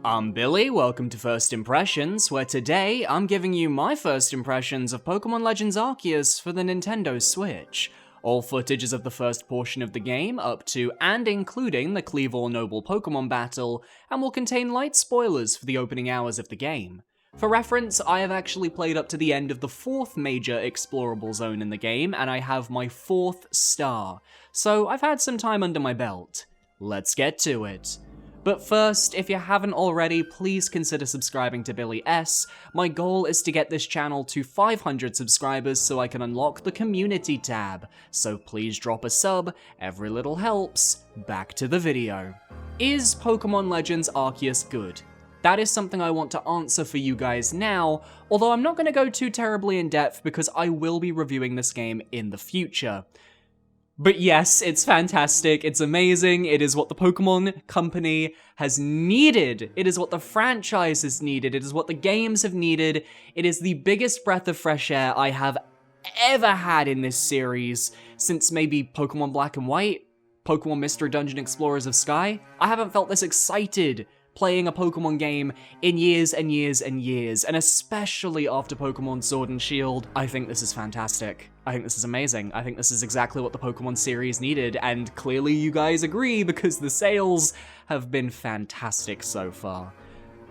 I'm Billy, welcome to First Impressions, where today I'm giving you my first impressions of Pokemon Legends Arceus for the Nintendo Switch. All footage is of the first portion of the game, up to and including the Cleavor Noble Pokemon battle, and will contain light spoilers for the opening hours of the game. For reference, I have actually played up to the end of the 4th major explorable zone in the game, and I have my 4th star, so I've had some time under my belt. Let's get to it. But first, if you haven't already, please consider subscribing to Billy S. My goal is to get this channel to 500 subscribers so I can unlock the community tab, so please drop a sub, every little helps. Back to the video. Is Pokemon Legends Arceus good? That is something I want to answer for you guys now, although I'm not going to go too terribly in depth because I will be reviewing this game in the future. But yes, it's fantastic, it's amazing, it is what the Pokemon Company has needed, it is what the franchise has needed, it is what the games have needed, it is the biggest breath of fresh air I have ever had in this series since maybe Pokemon Black and White, Pokemon Mystery Dungeon Explorers of Sky. I haven't felt this excited playing a Pokemon game in years and years and years, and especially after Pokemon Sword and Shield. I think this is fantastic. I think this is amazing. I think this is exactly what the Pokemon series needed, and clearly you guys agree because the sales have been fantastic so far.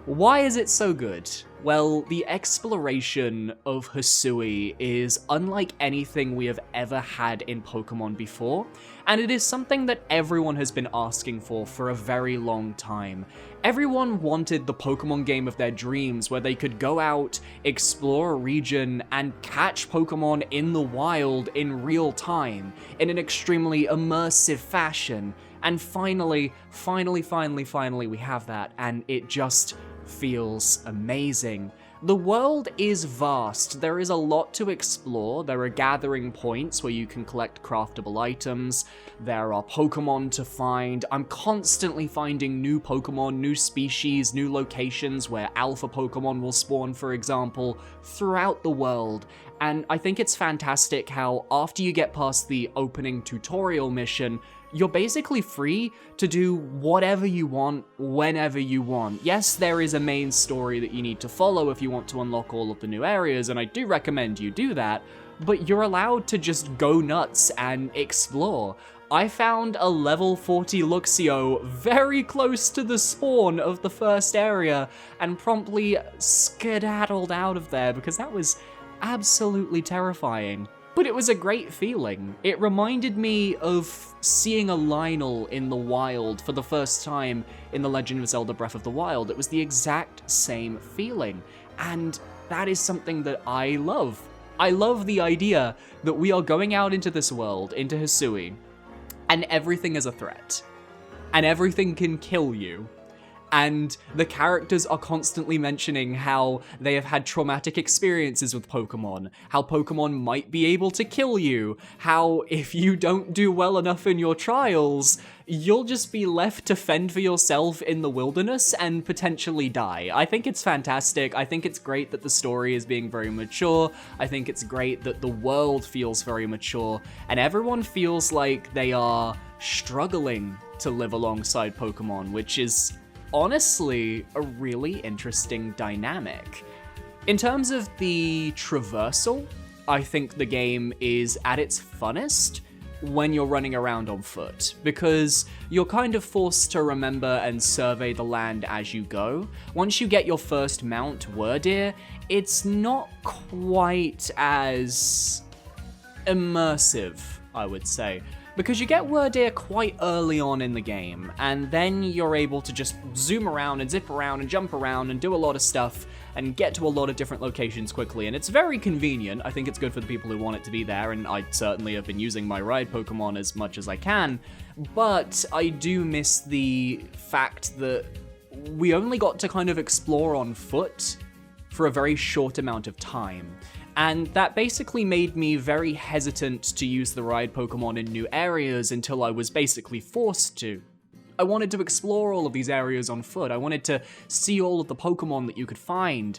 Why is it so good? Well, the exploration of Hisui is unlike anything we have ever had in Pokemon before, and it is something that everyone has been asking for a very long time. Everyone wanted the Pokemon game of their dreams where they could go out, explore a region, and catch Pokemon in the wild in real time, in an extremely immersive fashion. And finally, we have that, and it just feels amazing. The world is vast, there is a lot to explore, there are gathering points where you can collect craftable items, there are Pokemon to find, I'm constantly finding new Pokemon, new species, new locations where alpha Pokemon will spawn, for example, throughout the world. And I think it's fantastic how after you get past the opening tutorial mission, you're basically free to do whatever you want, whenever you want. Yes, there is a main story that you need to follow if you want to unlock all of the new areas, and I do recommend you do that, but you're allowed to just go nuts and explore. I found a level 40 Luxio very close to the spawn of the first area, and promptly skedaddled out of there because that was absolutely terrifying. But it was a great feeling. It reminded me of seeing a Lionel in the wild for the first time in The Legend of Zelda Breath of the Wild. It was the exact same feeling, and that is something that I love. I love the idea that we are going out into this world, into Hisui, and everything is a threat, and everything can kill you. And the characters are constantly mentioning how they have had traumatic experiences with Pokemon, how Pokemon might be able to kill you, how if you don't do well enough in your trials, you'll just be left to fend for yourself in the wilderness and potentially die. I think it's fantastic. I think it's great that the story is being very mature. I think it's great that the world feels very mature, and everyone feels like they are struggling to live alongside Pokemon, which is honestly a really interesting dynamic. In terms of the traversal, I think the game is at its funnest when you're running around on foot, because you're kind of forced to remember and survey the land as you go. Once you get your first mount, Wurdeer, it's not quite as immersive, I would say, because you get Wurdeer quite early on in the game, and then you're able to just zoom around and zip around and jump around and do a lot of stuff and get to a lot of different locations quickly, and it's very convenient. I think it's good for the people who want it to be there, and I certainly have been using my ride Pokemon as much as I can, but I do miss the fact that we only got to kind of explore on foot for a very short amount of time. And that basically made me very hesitant to use the ride Pokemon in new areas until I was basically forced to. I wanted to explore all of these areas on foot. I wanted to see all of the Pokemon that you could find.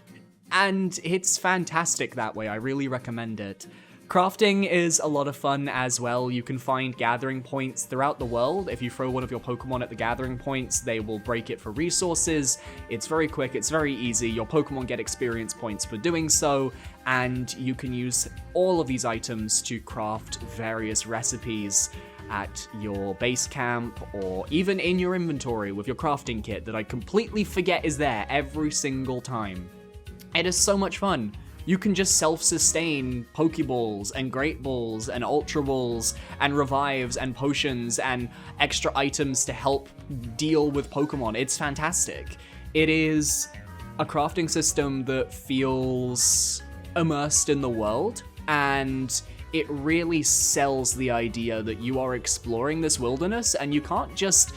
And it's fantastic that way. I really recommend it. Crafting is a lot of fun as well. You can find gathering points throughout the world. If you throw one of your Pokemon at the gathering points, they will break it for resources. It's very quick, it's very easy. Your Pokemon get experience points for doing so, and you can use all of these items to craft various recipes at your base camp or even in your inventory with your crafting kit that I completely forget is there every single time. It is so much fun. You can just self-sustain Pokeballs and Great Balls and Ultra Balls and revives and potions and extra items to help deal with Pokemon. It's fantastic. It is a crafting system that feels immersed in the world, and it really sells the idea that you are exploring this wilderness and you can't just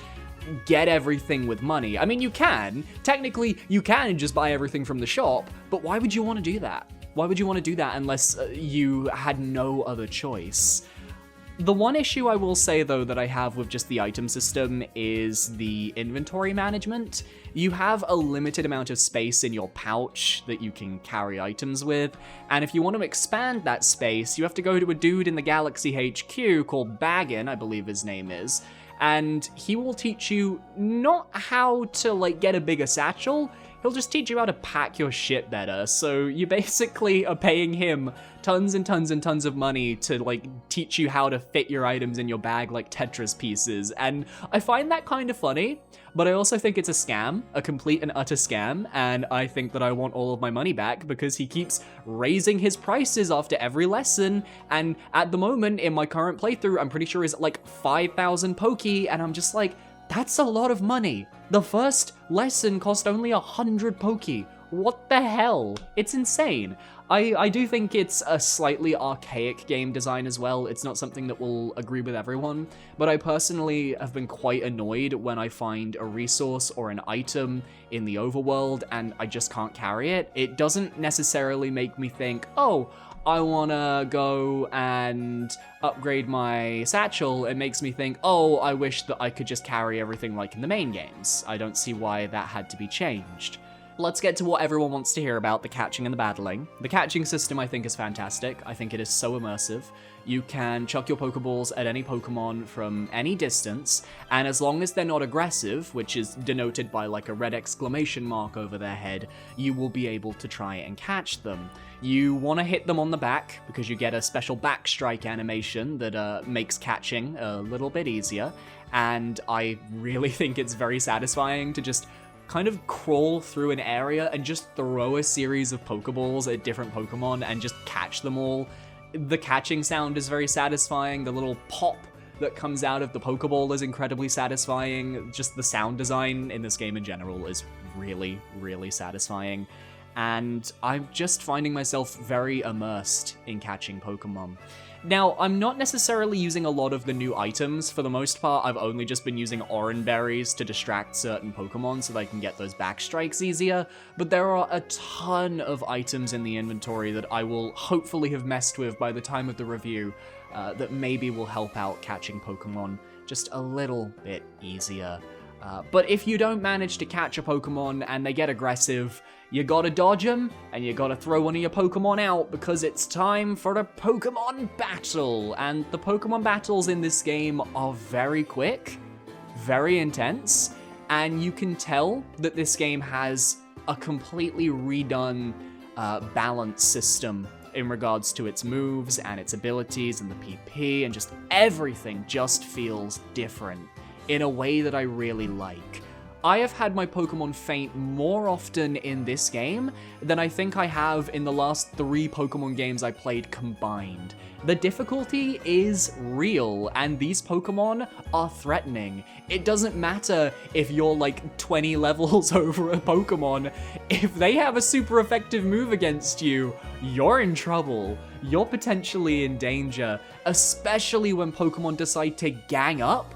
get everything with money. I mean, you can. Technically, you can just buy everything from the shop, but why would you want to do that? Why would you want to do that unless you had no other choice? The one issue I will say, though, that I have with just the item system is the inventory management. You have a limited amount of space in your pouch that you can carry items with, and if you want to expand that space, you have to go to a dude in the Galaxy HQ called Baggin, I believe his name is, and he will teach you not how to, like, get a bigger satchel. He'll just teach you how to pack your shit better. So you basically are paying him tons and tons and tons of money to, like, teach you how to fit your items in your bag like Tetris pieces. And I find that kind of funny, but I also think it's a scam, a complete and utter scam. And I think that I want all of my money back because he keeps raising his prices after every lesson. And at the moment in my current playthrough, I'm pretty sure is like 5,000 Poke. And I'm just like, that's a lot of money. The first lesson cost only 100 Poke. What the hell? It's insane. I do think it's a slightly archaic game design as well. It's not something that will agree with everyone, but I personally have been quite annoyed when I find a resource or an item in the overworld and I just can't carry it. It doesn't necessarily make me think, oh, I wanna go and upgrade my satchel. It makes me think, oh, I wish that I could just carry everything like in the main games. I don't see why that had to be changed. Let's get to what everyone wants to hear about, the catching and the battling. The catching system I think is fantastic. I think it is so immersive. You can chuck your Pokeballs at any Pokemon from any distance, and as long as they're not aggressive, which is denoted by like a red exclamation mark over their head, you will be able to try and catch them. You want to hit them on the back, because you get a special back strike animation that makes catching a little bit easier, and I really think it's very satisfying to just kind of crawl through an area and just throw a series of Pokeballs at different Pokemon and just catch them all. The catching sound is very satisfying. The little pop that comes out of the Pokeball is incredibly satisfying. Just the sound design in this game in general is really, really satisfying. And I'm just finding myself very immersed in catching Pokemon. Now, I'm not necessarily using a lot of the new items. For the most part, I've only just been using Oran Berries to distract certain Pokemon so that I can get those back strikes easier, but there are a ton of items in the inventory that I will hopefully have messed with by the time of the review that maybe will help out catching Pokemon just a little bit easier. But if you don't manage to catch a Pokemon and they get aggressive, you gotta dodge them, and you gotta throw one of your Pokemon out because it's time for a Pokemon battle. And the Pokemon battles in this game are very quick, very intense, and you can tell that this game has a completely redone balance system in regards to its moves and its abilities and the PP, and just everything just feels different in a way that I really like. I have had my Pokemon faint more often in this game than I think I have in the last 3 Pokemon games I played combined. The difficulty is real, and these Pokemon are threatening. It doesn't matter if you're like 20 levels over a Pokemon. If they have a super effective move against you, you're in trouble. You're potentially in danger, especially when Pokemon decide to gang up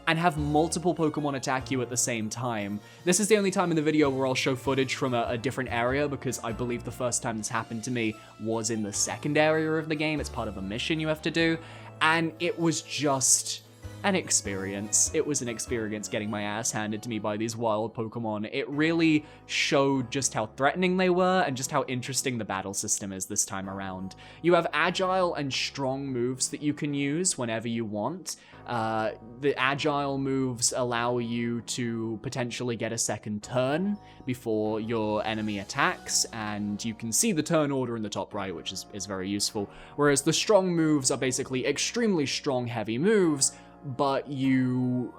and have multiple Pokemon attack you at the same time. This is the only time in the video where I'll show footage from a different area, because I believe the first time this happened to me was in the second area of the game. It's part of a mission you have to do, and it was just an experience. It was an experience getting my ass handed to me by these wild Pokemon. It really showed just how threatening they were and just how interesting the battle system is this time around. You have agile and strong moves that you can use whenever you want. The agile moves allow you to potentially get a second turn before your enemy attacks, and you can see the turn order in the top right, which is very useful. Whereas the strong moves are basically extremely strong, heavy moves, but you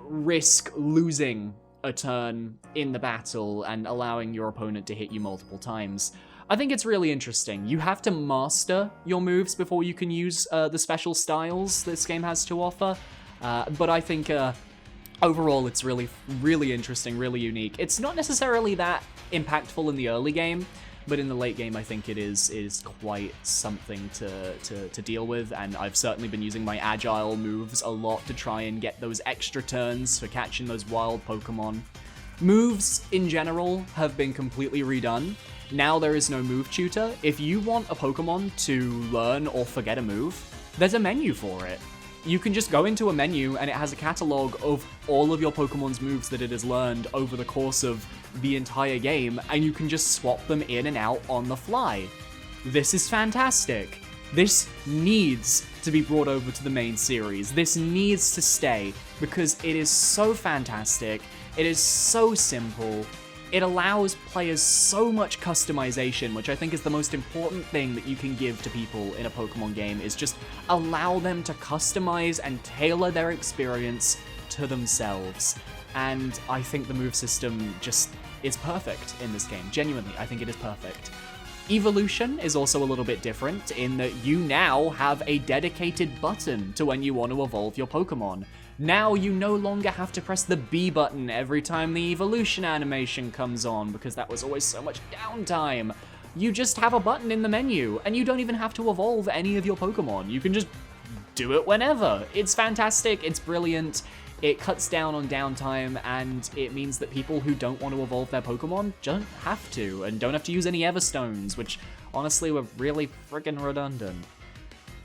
risk losing a turn in the battle and allowing your opponent to hit you multiple times. I think it's really interesting. You have to master your moves before you can use the special styles this game has to offer, but I think overall it's really, really interesting, really unique. It's not necessarily that impactful in the early game, but in the late game, I think it is quite something to deal with, and I've certainly been using my agile moves a lot to try and get those extra turns for catching those wild Pokemon. Moves, in general, have been completely redone. Now there is no move tutor. If you want a Pokemon to learn or forget a move, there's a menu for it. You can just go into a menu and it has a catalog of all of your Pokemon's moves that it has learned over the course of the entire game, and you can just swap them in and out on the fly. This is fantastic. This needs to be brought over to the main series. This needs to stay because it is so fantastic. It is so simple. It allows players so much customization, which I think is the most important thing that you can give to people in a Pokemon game, is just allow them to customize and tailor their experience to themselves. And I think the move system just is perfect in this game. Genuinely, I think it is perfect. Evolution is also a little bit different in that you now have a dedicated button to when you want to evolve your Pokemon. Now you no longer have to press the B button every time the evolution animation comes on, because that was always so much downtime. You just have a button in the menu, and you don't even have to evolve any of your Pokemon. You can just do it whenever. It's fantastic, it's brilliant, it cuts down on downtime, and it means that people who don't want to evolve their Pokemon don't have to, and don't have to use any Everstones, which honestly were really freaking redundant.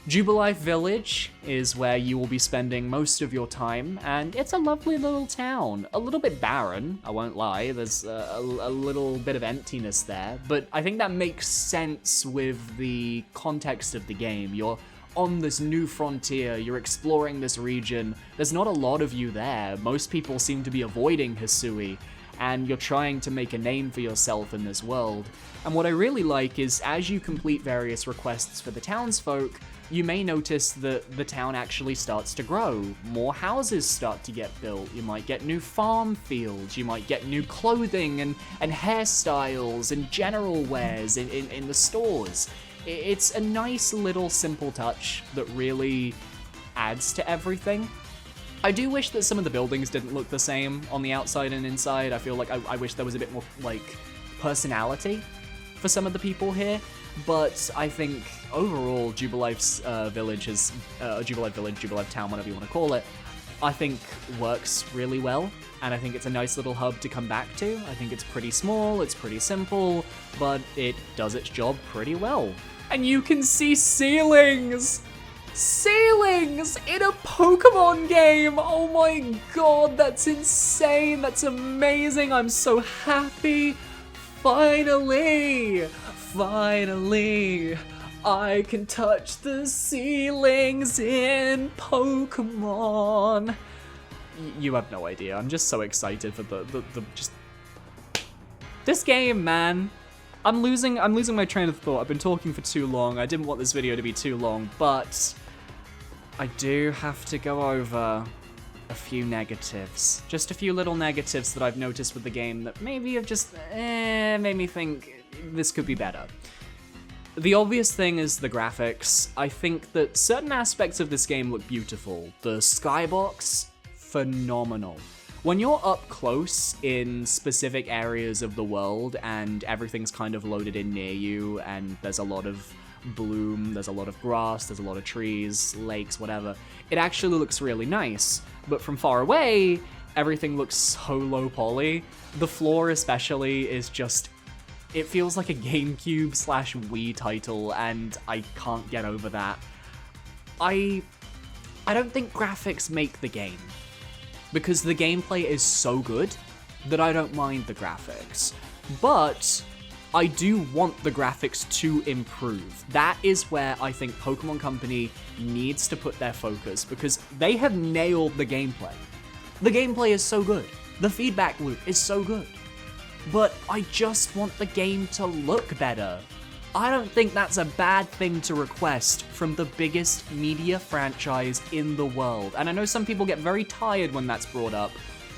Jubilife Village is where you will be spending most of your time, and it's a lovely little town. A little bit barren, I won't lie, there's a little bit of emptiness there, but I think that makes sense with the context of the game. You're on this new frontier, you're exploring this region, there's not a lot of you there, most people seem to be avoiding Hisui, and you're trying to make a name for yourself in this world. And what I really like is, as you complete various requests for the townsfolk, you may notice that the town actually starts to grow. More houses start to get built, you might get new farm fields, you might get new clothing and hairstyles and general wares in the stores. It's a nice little simple touch that really adds to everything. I do wish that some of the buildings didn't look the same on the outside and inside. I feel like I wish there was a bit more, like, personality for some of the people here. But I think overall, Jubilife's Jubilife Town, whatever you want to call it, I think works really well. And I think it's a nice little hub to come back to. I think it's pretty small, it's pretty simple, but it does its job pretty well. And you can see ceilings! Ceilings in a Pokemon game! Oh my god, that's insane, that's amazing, I'm so happy! Finally, I can touch the ceilings in Pokemon. You have no idea, I'm just so excited for the just... This game, man. I'm losing my train of thought. I've been talking for too long. I didn't want this video to be too long, but I do have to go over a few negatives. Just a few little negatives that I've noticed with the game that maybe have just made me think this could be better. The obvious thing is the graphics. I think that certain aspects of this game look beautiful. The skybox, phenomenal. When you're up close in specific areas of the world and everything's kind of loaded in near you and there's a lot of bloom, there's a lot of grass, there's a lot of trees, lakes, whatever, it actually looks really nice. But from far away, everything looks so low poly. The floor especially is just, it feels like a GameCube/Wii title, and I can't get over that. I I don't think graphics make the game, because the gameplay is so good that I don't mind the graphics. But I do want the graphics to improve. That is where I think Pokemon Company needs to put their focus, because they have nailed the gameplay. The gameplay is so good. The feedback loop is so good. But I just want the game to look better. I don't think that's a bad thing to request from the biggest media franchise in the world. And I know some people get very tired when that's brought up,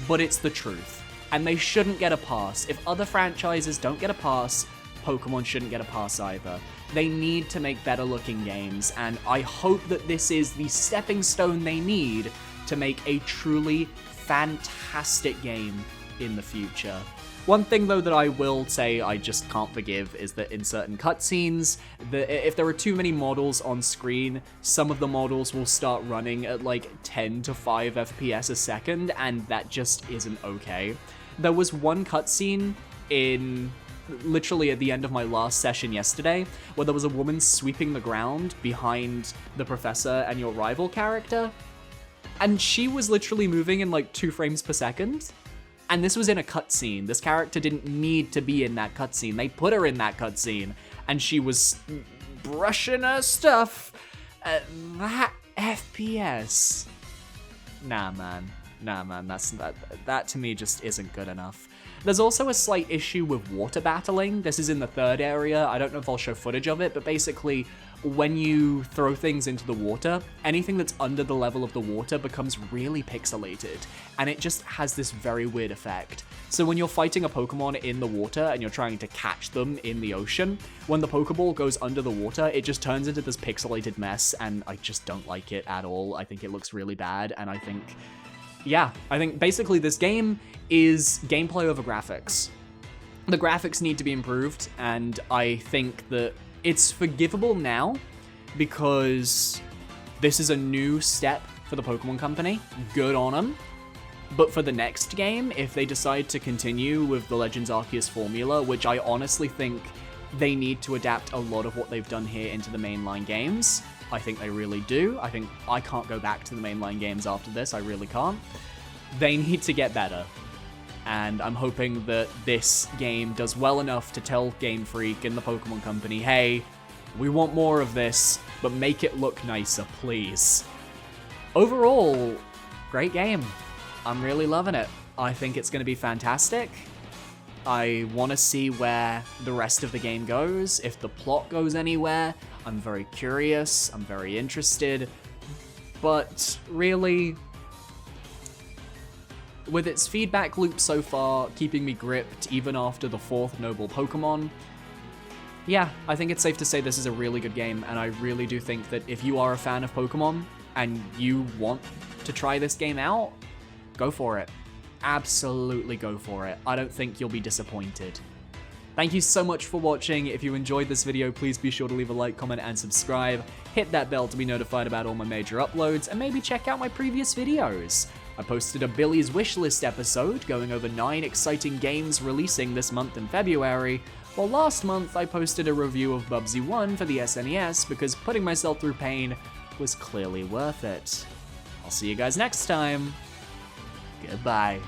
but it's the truth. And they shouldn't get a pass. If other franchises don't get a pass, Pokemon shouldn't get a pass either. They need to make better looking games, and I hope that this is the stepping stone they need to make a truly fantastic game in the future. One thing though that I will say I just can't forgive is that in certain cutscenes, if there are too many models on screen, some of the models will start running at like 10 to 5 FPS a second, and that just isn't okay. There was one cutscene in literally at the end of my last session yesterday, where there was a woman sweeping the ground behind the professor and your rival character, and she was literally moving in like 2 frames per second. And this was in a cutscene. This character didn't need to be in that cutscene. They put her in that cutscene, and she was brushing her stuff at that FPS. Nah, man, that to me just isn't good enough. There's also a slight issue with water battling. This is in the 3rd area. I don't know if I'll show footage of it, but basically, when you throw things into the water, anything that's under the level of the water becomes really pixelated, and it just has this very weird effect. So when you're fighting a Pokemon in the water and you're trying to catch them in the ocean, when the Pokeball goes under the water, it just turns into this pixelated mess, and I just don't like it at all. I think it looks really bad, and I think basically this game is gameplay over graphics. The graphics need to be improved, and I think that it's forgivable now because this is a new step for the Pokemon Company. Good on them. But for the next game, if they decide to continue with the Legends Arceus formula, which I honestly think they need to adapt a lot of what they've done here into the mainline games, I think they really do. I think I can't go back to the mainline games after this. I really can't. They need to get better. And I'm hoping that this game does well enough to tell Game Freak and the Pokemon Company, hey, we want more of this, but make it look nicer, please. Overall, great game. I'm really loving it. I think it's going to be fantastic. I want to see where the rest of the game goes, if the plot goes anywhere. I'm very curious, I'm very interested, but really, with its feedback loop so far keeping me gripped even after the 4th Noble Pokemon, yeah, I think it's safe to say this is a really good game, and I really do think that if you are a fan of Pokemon and you want to try this game out, go for it. Absolutely go for it. I don't think you'll be disappointed. Thank you so much for watching. If you enjoyed this video, please be sure to leave a like, comment, and subscribe. Hit that bell to be notified about all my major uploads, and maybe check out my previous videos. I posted a Billy's Wishlist episode going over 9 exciting games releasing this month in February, while last month I posted a review of Bubsy 1 for the SNES because putting myself through pain was clearly worth it. I'll see you guys next time. Goodbye.